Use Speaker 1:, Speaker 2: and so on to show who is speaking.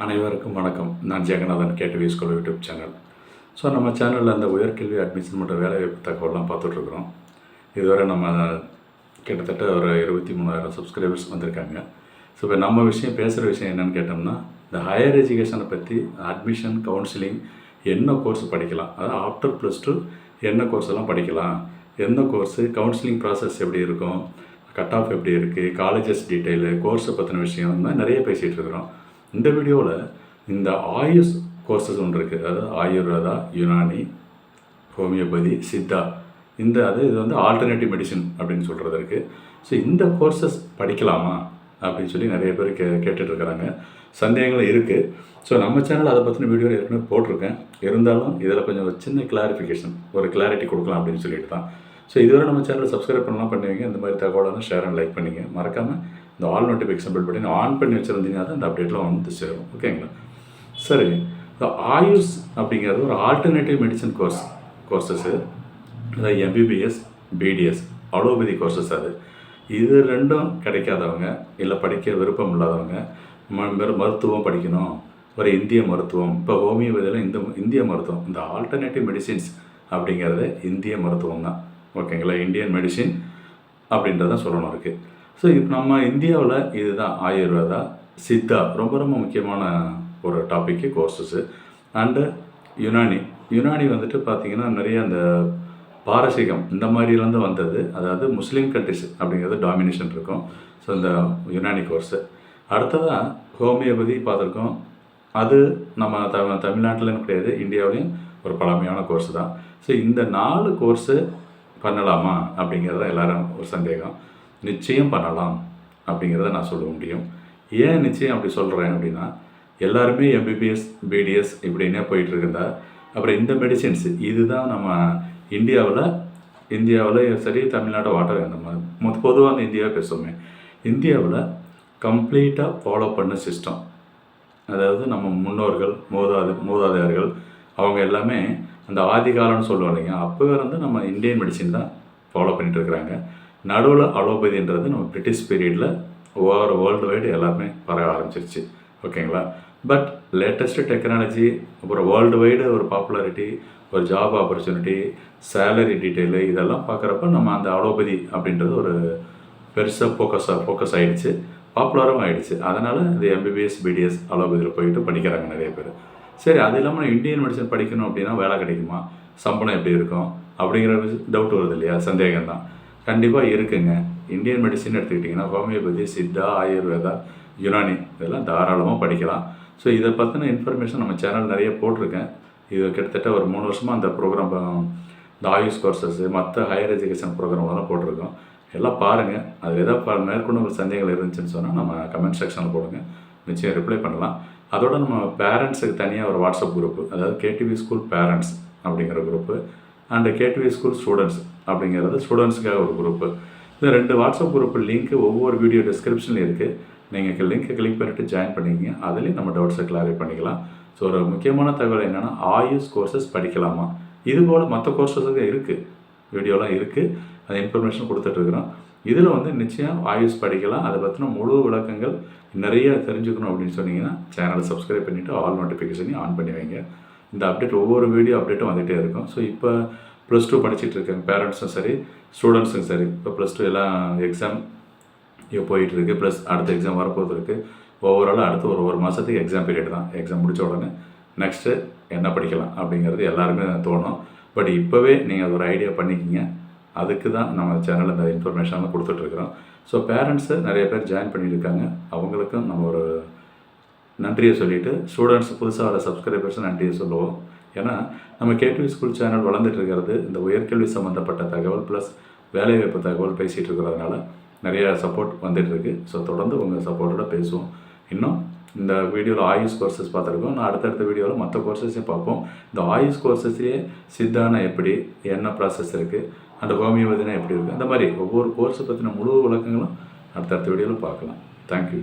Speaker 1: அனைவருக்கும் வணக்கம். நான் Jeganathan KTV school YouTube channel. So நம்ம சேனலில் அந்த உயர்கல்வி அட்மிஷன் மற்றும் வேலைவாய்ப்பு தகவல்லாம் பார்த்துட்ருக்குறோம். இதுவரை நம்ம கிட்டத்தட்ட ஒரு 23,000 சப்ஸ்கிரைபர்ஸ் வந்திருக்காங்க. ஸோ இப்போ நம்ம பேசுகிற விஷயம் என்னென்னு கேட்டோம்னா, இந்த ஹையர் எஜுகேஷனை பற்றி அட்மிஷன் கவுன்சிலிங் என்ன கோர்ஸ் படிக்கலாம், அதாவது ஆஃப்டர் +2 என்ன கோர்ஸ் எல்லாம் படிக்கலாம், எந்த கோர்ஸு கவுன்சிலிங் ப்ராசஸ் எப்படி இருக்கும், கட் ஆஃப் எப்படி இருக்குது, காலேஜஸ் டீட்டெயிலு, கோர்ஸை பற்றின விஷயம் இந்த மாதிரி நிறைய பேசிகிட்டு இருக்கிறோம். இந்த வீடியோவில் இந்த ஆயுஷ் கோர்சஸ் ஒன்று இருக்குது, அதாவது ஆயுர்வேதா, யுனானி, ஹோமியோபதி, சித்தா, இது வந்து ஆல்டர்னேட்டிவ் மெடிசன் அப்படின்னு சொல்கிறது இருக்குது. ஸோ இந்த கோர்சஸ் படிக்கலாமா அப்படின்னு சொல்லி நிறைய பேர் கேட்டுட்ருக்கிறாங்க, சந்தேகங்கள் இருக்குது. ஸோ நம்ம சேனல் அதை பற்றின வீடியோ ஏற்கனவே போட்டிருக்கேன். இருந்தாலும் இதில் கொஞ்சம் ஒரு சின்ன கிளாரிஃபிகேஷன், ஒரு கிளாரிட்டி கொடுக்கலாம் அப்படின்னு சொல்லிட்டு தான். ஸோ இதுவரை நம்ம சேனலை சப்ஸ்கிரைப் பண்ணலாம் பண்ணுவீங்க. இந்த மாதிரி தகவலாம் ஷேர் அண்ட் லைக் பண்ணிங்க. மறக்காமல் இந்த all notification bell button on பண்ணி வச்சுருந்தீங்கன்னா தான் இந்த அப்டேட்லாம் வந்து சேரும். ஓகேங்களா? சரி, இந்த ஆயுஷ் அப்படிங்கிறது ஒரு ஆல்டர்னேட்டிவ் மெடிசன் கோர்சஸ்ஸு, அதாவது எம்பிபிஎஸ், பிடிஎஸ், அலோபதி கோர்சஸ். இது ரெண்டும் கிடைக்காதவங்க, இல்லை படிக்க விருப்பம் இல்லாதவங்க, மருத்துவம் படிக்கணும், ஒரு இந்திய மருத்துவம், இப்போ ஹோமியோபதியில் இந்திய மருத்துவம், இந்த ஆல்டர்னேட்டிவ் மெடிசின்ஸ் அப்படிங்கிறது இந்திய மருத்துவம் தான். ஓகேங்களா? இந்தியன் மெடிசின் அப்படின்றத சொல்லணும் இருக்குது. ஸோ இப்போ நம்ம இந்தியாவில் இதுதான் ஆயுர்வேதா, சித்தா ரொம்ப ரொம்ப முக்கியமான ஒரு டாப்பிக்கு கோர்சஸ்ஸு. அண்டு யுனானி வந்துட்டு பார்த்திங்கன்னா நிறைய அந்த பாரசீகம் இந்த மாதிரிலேருந்து வந்தது, அதாவது முஸ்லீம் கண்ட்ரிஸ் அப்படிங்கிறது டாமினேஷன் இருக்கும். ஸோ இந்த யுனானி கோர்ஸு. அடுத்ததாக ஹோமியோபதி பார்த்துருக்கோம். அது நம்ம தமிழ்நாட்டிலும் கிடையாது, இந்தியாவிலையும் ஒரு பழமையான கோர்ஸு தான். ஸோ இந்த 4 கோர்ஸு பண்ணலாமா அப்படிங்கிறத எல்லோரும் ஒரு சந்தேகம். நிச்சயம் பண்ணலாம் அப்படிங்கிறத நான் சொல்ல முடியும். ஏன் நிச்சயம் அப்படி சொல்கிறேன் அப்படின்னா, எல்லாருமே எம்பிபிஎஸ், பிடிஎஸ் இப்படின்னே போயிட்டுருக்குதா. அப்புறம் இந்த மெடிசின்ஸ் இதுதான் நம்ம இந்தியாவில் சரி, தமிழ்நாடு வாட்டர் நம்ம பொதுவாக அந்த இந்தியாவை பேசுவோமே, இந்தியாவில் கம்ப்ளீட்டாக ஃபாலோ பண்ண சிஸ்டம், அதாவது நம்ம முன்னோர்கள், மூதாதையர்கள் அவங்க எல்லாமே அந்த ஆதிகாலம்னு சொல்லுவோம் இல்லைங்க, அப்போ வந்து நம்ம இந்தியன் மெடிசின் தான் ஃபாலோ பண்ணிகிட்ருக்குறாங்க. நடுவில் அலோபதின்றது நம்ம பிரிட்டிஷ் பீரியடில் வேர்ல்டு வைடு எல்லாருமே பரவ ஆரம்பிச்சிருச்சு. ஓகேங்களா? பட் லேட்டஸ்ட்டு டெக்னாலஜி, அப்புறம் வேர்ல்டு வைடு ஒரு பாப்புலாரிட்டி, ஒரு ஜாப் ஆப்பர்ச்சுனிட்டி, சேலரி டீட்டெயிலு இதெல்லாம் பார்க்குறப்ப நம்ம அந்த அலோபதி அப்படின்றது ஒரு பெருசாக ஃபோக்கஸ் ஆகிடுச்சு, பாப்புலரும் ஆகிடுச்சு. அதனால் இந்த எம்பிபிஎஸ், பிடிஎஸ், அலோபதியில் போயிட்டு படிக்கிறாங்க நிறைய பேர். சரி, அது இல்லாமல் இந்தியன் மெடிசன் படிக்கணும் அப்படின்னா வேலை கிடைக்குமா, சம்பளம் எப்படி இருக்கும் அப்படிங்கிற டவுட் வருது இல்லையா, சந்தேகம் தான். கண்டிப்பாக இருக்குங்க. இந்தியன் மெடிசின் எடுத்துக்கிட்டிங்கன்னா ஹோமியோபதி, சித்தா, ஆயுர்வேதா, யுனானி இதெல்லாம் தாராளமாக படிக்கலாம். ஸோ இதை பற்றின இன்ஃபர்மேஷன் நம்ம சேனல் நிறைய போட்டிருக்கேன். இது கிட்டத்தட்ட ஒரு 3 வருஷமாக அந்த ப்ரோக்ராம், இந்த ஆயுஷ் கோர்சஸ்ஸு, மற்ற ஹையர் எஜுகேஷன் ப்ரோக்ராம்லாம் போட்டிருக்கோம். எல்லாம் பாருங்கள். அது எதாவது மேற்கொண்டு ஒரு சந்தேகங்கள் இருந்துச்சுன்னு சொன்னால் நம்ம கமெண்ட் செக்ஷனில் போடுங்க, நிச்சயம் ரிப்ளை பண்ணலாம். அதோட நம்ம பேரண்ட்ஸுக்கு தனியாக ஒரு வாட்ஸ்அப் குரூப்பு, அதாவது கேடிவி ஸ்கூல் பேரண்ட்ஸ் அப்படிங்கிற group, and KTV school students அப்படிங்கிறது ஸ்டூடெண்ட்ஸுக்காக ஒரு குரூப்பு. இந்த 2 வாட்ஸ்அப் குரூப்பு லிங்க்கு ஒவ்வொரு வீடியோ டிஸ்கிரிப்ஷன்லையும் இருக்குது. நீங்கள் லிங்க்கை கிளிக் பண்ணிவிட்டு ஜாயின் பண்ணிக்கிங்க. அதுலேயும் நம்ம டவுட்ஸை கிளாரிஃபை பண்ணிக்கலாம். ஸோ ஒரு முக்கியமான தகவல் என்னென்னா, ஆயுஷ் கோர்சஸ் படிக்கலாமா, இதுபோல் மற்ற கோர்சஸுக்கு இருக்குது, வீடியோலாம் இருக்குது, அது இன்ஃபர்மேஷன் கொடுத்துட்ருக்குறோம். இதில் வந்து நிச்சயம் ஆயுஷ் படிக்கலாம். அதை பற்றின முழு விளக்கங்கள் நிறைய தெரிஞ்சுக்கணும் அப்படின்னு சொன்னீங்கன்னா சேனலை சப்ஸ்கிரைப் பண்ணிவிட்டு ஆல் நோட்டிஃபிகேஷனையும் ஆன் பண்ணி வைங்க. இந்த அப்டேட் ஒவ்வொரு வீடியோ அப்டேட்டும் வந்துகிட்டே இருக்கும். ஸோ இப்போ +2 படிச்சுட்டு இருக்காங்க பேரண்ட்ஸும் சரி, ஸ்டூடெண்ட்ஸும் சரி. இப்போ +2 எல்லாம் எக்ஸாம் இப்போ போயிட்டுருக்கு, ப்ளஸ் அடுத்த எக்ஸாம் வரப்போது இருக்குது. ஓவராலாக அடுத்து ஒரு மாதத்துக்கு எக்ஸாம் பீரியட் தான். எக்ஸாம் முடித்த உடனே நெக்ஸ்ட்டு என்ன படிக்கலாம் அப்படிங்கிறது எல்லாருமே தோணும். பட் இப்போவே நீங்கள் அது ஒரு ஐடியா பண்ணிக்கிங்க. அதுக்கு தான் நம்ம சேனலில் இந்த இன்ஃபர்மேஷன்லாம் கொடுத்துட்ருக்குறோம். ஸோ பேரண்ட்ஸு நிறைய பேர் ஜாயின் பண்ணியிருக்காங்க, அவங்களுக்கும் நம்ம ஒரு நன்றியை சொல்லிவிட்டு, ஸ்டூடெண்ட்ஸ் புதுசாக வர சப்ஸ்கிரைபர்ஸும் நன்றியை சொல்லுவோம். ஏன்னா நம்ம கேடிவி ஸ்கூல் சேனல் வளர்ந்துட்டு இருக்கிறது இந்த உயர்கல்வி சம்மந்தப்பட்ட தகவல் ப்ளஸ் வேலைவாய்ப்பு தகவல் பேசிகிட்டு இருக்கிறதுனால நிறைய சப்போர்ட் வந்துட்டுருக்கு. ஸோ தொடர்ந்து உங்கள் சப்போர்ட்டோட பேசுவோம். இன்னும் இந்த வீடியோவில் ஆயுஷ் கோர்சஸ் பார்த்துருக்கோம். நான் அடுத்தடுத்த வீடியோவில் மற்ற கோர்சஸையும் பார்ப்போம். இந்த ஆயுஷ் கோர்சஸ்லேயே சித்தானா எப்படி, என்ன ப்ராசஸ் இருக்குது, அந்த ஹோமியோபதினா எப்படி இருக்குது, அந்த மாதிரி ஒவ்வொரு கோர்ஸை பற்றின முழு விளக்கங்களும் அடுத்தடுத்த வீடியோவில் பார்க்கலாம். தேங்க்யூ.